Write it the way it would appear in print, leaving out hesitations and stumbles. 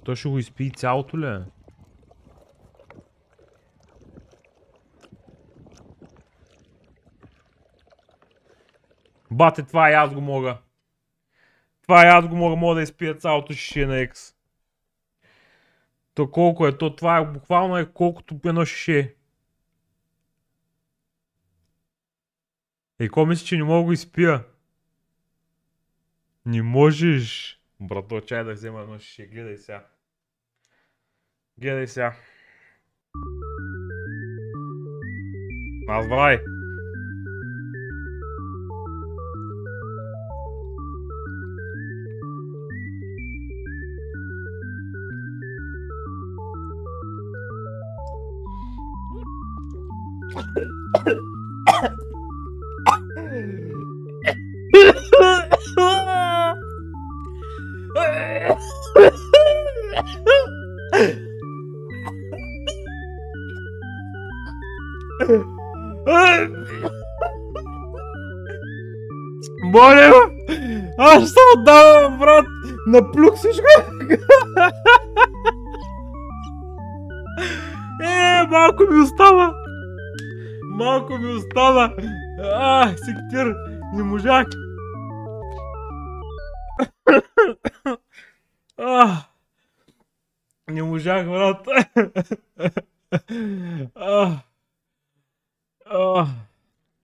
Той ще го изпи цялото ли? Бате, това и аз го мога. Това и аз го мога да изпия цялото шише на Екс. То колко е? То това е буквално колкото едно шише. Ко мисля, че не мога да го изпия? Не можеш. Брато, чай да взема едно шише. Гледай сега. Гледай сега. Аз брай. Моля, аз ще отдавам, брат, наплюх всичко. Малко ми остава. Малко ми остава. Сектир, не можах. Не можах, брат.